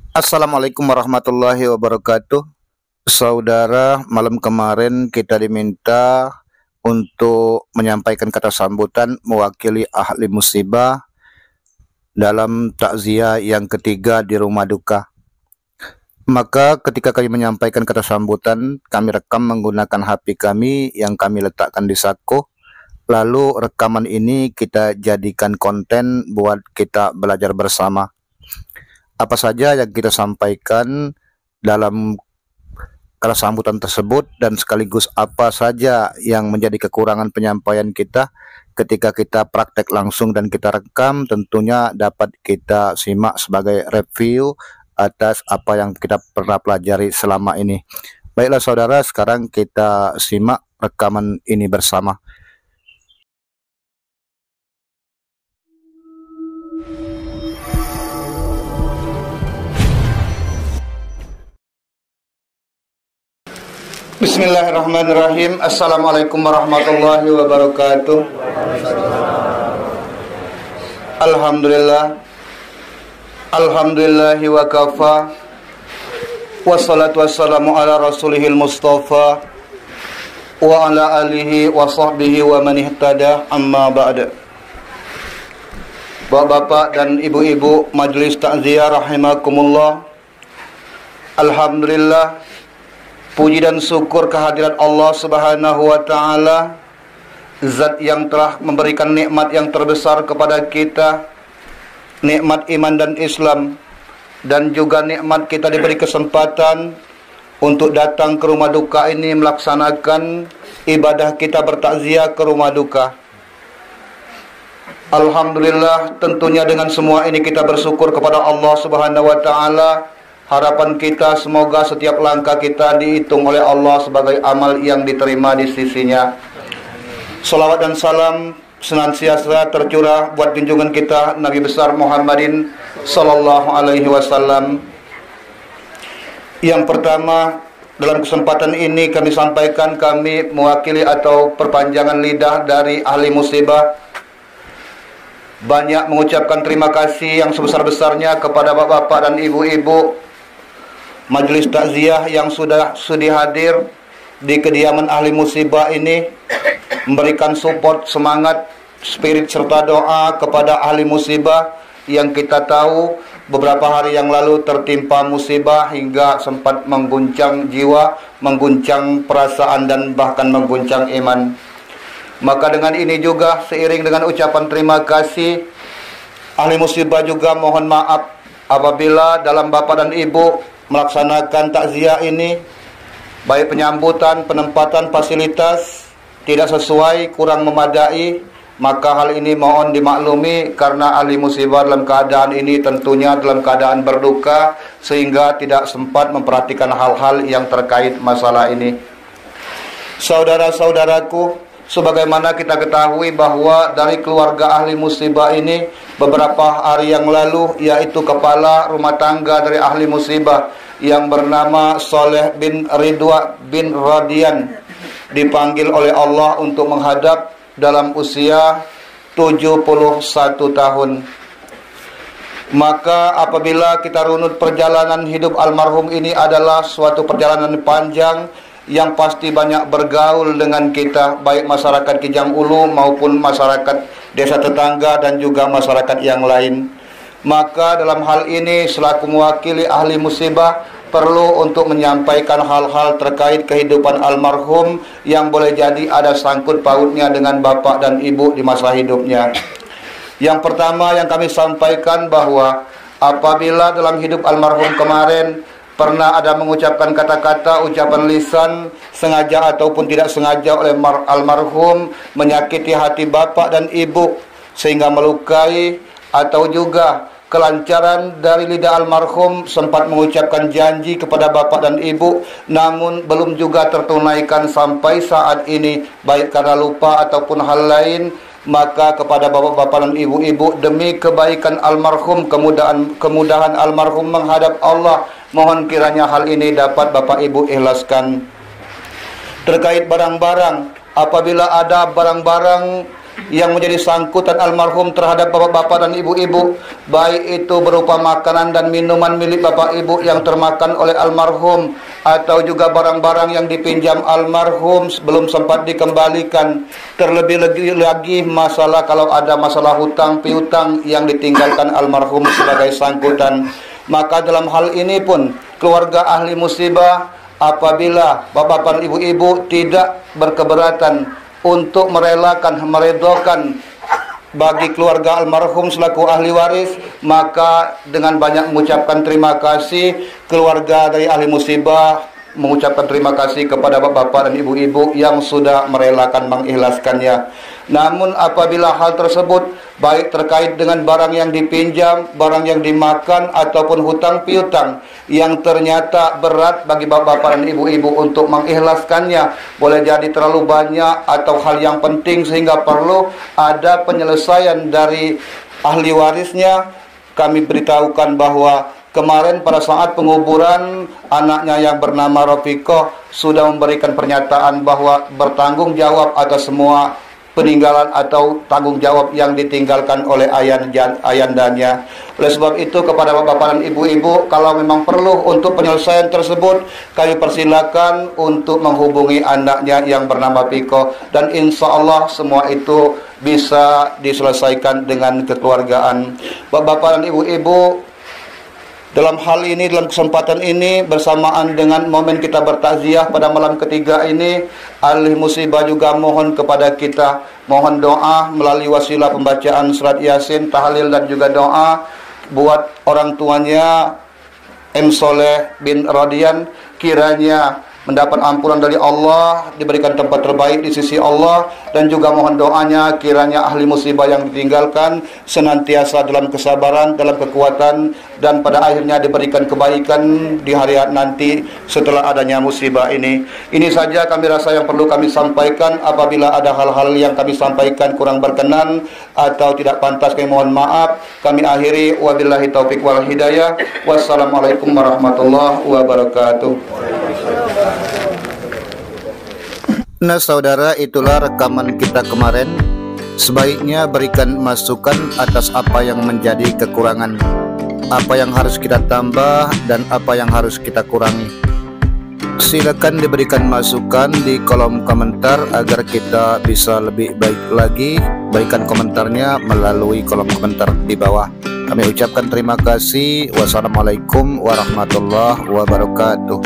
Assalamualaikum warahmatullahi wabarakatuh. Saudara, malam kemarin kita diminta untuk menyampaikan kata sambutan mewakili ahli musibah dalam takziah yang ketiga di rumah duka. Maka ketika kami menyampaikan kata sambutan, kami rekam menggunakan HP kami yang kami letakkan di saku. Lalu rekaman ini kita jadikan konten buat kita belajar bersama. Apa saja yang kita sampaikan dalam kata sambutan tersebut dan sekaligus apa saja yang menjadi kekurangan penyampaian kita ketika kita praktek langsung dan kita rekam, tentunya dapat kita simak sebagai review atas apa yang kita pernah pelajari selama ini. Baiklah saudara, sekarang kita simak rekaman ini bersama. Bismillahirrahmanirrahim. Assalamualaikum warahmatullahi wabarakatuh. Alhamdulillah. Alhamdulillahi wa kafa. Wassalatu wassalamu ala rasulihil mustafa wa ala alihi wa sahbihi wa man ihtada, amma ba'da. Bapak-bapak dan ibu-ibu majelis takziah rahimakumullah. Alhamdulillah, puji dan syukur kehadirat Allah Subhanahu wa taala, zat yang telah memberikan nikmat yang terbesar kepada kita, nikmat iman dan Islam, dan juga nikmat kita diberi kesempatan untuk datang ke rumah duka ini melaksanakan ibadah kita bertakziah ke rumah duka. Alhamdulillah, tentunya dengan semua ini kita bersyukur kepada Allah Subhanahu wa taala. Harapan kita semoga setiap langkah kita dihitung oleh Allah sebagai amal yang diterima di sisinya. Salawat dan salam senantiasa tercurah buat junjungan kita Nabi besar Muhammadin sallallahu alaihi wasallam. Yang pertama, dalam kesempatan ini kami sampaikan, kami mewakili atau perpanjangan lidah dari ahli musibah, banyak mengucapkan terima kasih yang sebesar-besarnya kepada bapak-bapak dan ibu-ibu majelis takziah yang sudah sudi hadir di kediaman ahli musibah ini, memberikan support, semangat, spirit serta doa kepada ahli musibah yang kita tahu beberapa hari yang lalu tertimpa musibah hingga sempat mengguncang jiwa, mengguncang perasaan dan bahkan mengguncang iman. Maka dengan ini juga seiring dengan ucapan terima kasih, ahli musibah juga mohon maaf apabila dalam bapak dan ibu melaksanakan takziah ini, baik penyambutan, penempatan fasilitas tidak sesuai, kurang memadai, maka hal ini mohon dimaklumi karena ahli musibah dalam keadaan ini tentunya dalam keadaan berduka sehingga tidak sempat memperhatikan hal-hal yang terkait masalah ini. Saudara-saudaraku, sebagaimana kita ketahui bahwa dari keluarga ahli musibah ini beberapa hari yang lalu, yaitu kepala rumah tangga dari ahli musibah yang bernama Soleh bin Ridwa bin Radian dipanggil oleh Allah untuk menghadap dalam usia 71 tahun. Maka apabila kita runut perjalanan hidup almarhum ini adalah suatu perjalanan panjang yang pasti banyak bergaul dengan kita, baik masyarakat Kijang Ulu maupun masyarakat desa tetangga dan juga masyarakat yang lain. Maka dalam hal ini selaku mewakili ahli musibah perlu untuk menyampaikan hal-hal terkait kehidupan almarhum yang boleh jadi ada sangkut pautnya dengan bapak dan ibu di masa hidupnya. Yang pertama yang kami sampaikan bahwa apabila dalam hidup almarhum kemarin pernah ada mengucapkan kata-kata, ucapan lisan sengaja ataupun tidak sengaja oleh almarhum menyakiti hati bapak dan ibu sehingga melukai, atau juga kelancaran dari lidah almarhum sempat mengucapkan janji kepada bapak dan ibu namun belum juga tertunaikan sampai saat ini, baik karena lupa ataupun hal lain, maka kepada bapak-bapak dan ibu-ibu demi kebaikan almarhum, kemudahan almarhum menghadap Allah, mohon kiranya hal ini dapat bapak ibu ikhlaskan. Terkait barang-barang, apabila ada barang-barang yang menjadi sangkutan almarhum terhadap bapak-bapak dan ibu-ibu, baik itu berupa makanan dan minuman milik bapak ibu yang termakan oleh almarhum, atau juga barang-barang yang dipinjam almarhum sebelum sempat dikembalikan. Terlebih lagi masalah kalau ada masalah hutang piutang yang ditinggalkan almarhum sebagai sangkutan. Maka dalam hal ini pun keluarga ahli musibah, apabila bapak-bapak dan ibu-ibu tidak berkeberatan untuk meredokan bagi keluarga almarhum selaku ahli waris, maka dengan banyak mengucapkan terima kasih, keluarga dari ahli musibah mengucapkan terima kasih kepada bapak-bapak dan ibu-ibu yang sudah merelakan mengikhlaskannya. Namun apabila hal tersebut baik terkait dengan barang yang dipinjam, barang yang dimakan, ataupun hutang piutang yang ternyata berat bagi bapak-bapak dan ibu-ibu untuk mengikhlaskannya, boleh jadi terlalu banyak atau hal yang penting sehingga perlu ada penyelesaian dari ahli warisnya, kami beritahukan bahwa kemarin pada saat penguburan anaknya yang bernama Rofiqoh sudah memberikan pernyataan bahwa bertanggung jawab atas semua peninggalan atau tanggung jawab yang ditinggalkan oleh ayandanya. Oleh sebab itu kepada bapak-bapak dan ibu-ibu, kalau memang perlu untuk penyelesaian tersebut, kami persilakan untuk menghubungi anaknya yang bernama Piko, dan insya Allah semua itu bisa diselesaikan dengan kekeluargaan. Bapak-bapak dan ibu-ibu, dalam hal ini, dalam kesempatan ini, bersamaan dengan momen kita bertakziah pada malam ketiga ini, ahli musibah juga mohon kepada kita, mohon doa melalui wasilah pembacaan surat Yasin, tahlil dan juga doa buat orang tuanya M. Soleh bin Radian, kiranya mendapat ampunan dari Allah, diberikan tempat terbaik di sisi Allah, dan juga mohon doanya kiranya ahli musibah yang ditinggalkan senantiasa dalam kesabaran, dalam kekuatan, dan pada akhirnya diberikan kebaikan di hari nanti setelah adanya musibah ini. Ini saja kami rasa yang perlu kami sampaikan. Apabila ada hal-hal yang kami sampaikan kurang berkenan atau tidak pantas, kami mohon maaf. Kami akhiri, wabillahi taufik wal hidayah. Wassalamualaikum warahmatullahi wabarakatuh. Nah saudara, itulah rekaman kita kemarin. Sebaiknya berikan masukan atas apa yang menjadi kekurangan, apa yang harus kita tambah, dan apa yang harus kita kurangi. Silakan diberikan masukan di kolom komentar agar kita bisa lebih baik lagi. Berikan komentarnya melalui kolom komentar di bawah. Kami ucapkan terima kasih. Wassalamualaikum warahmatullahi wabarakatuh.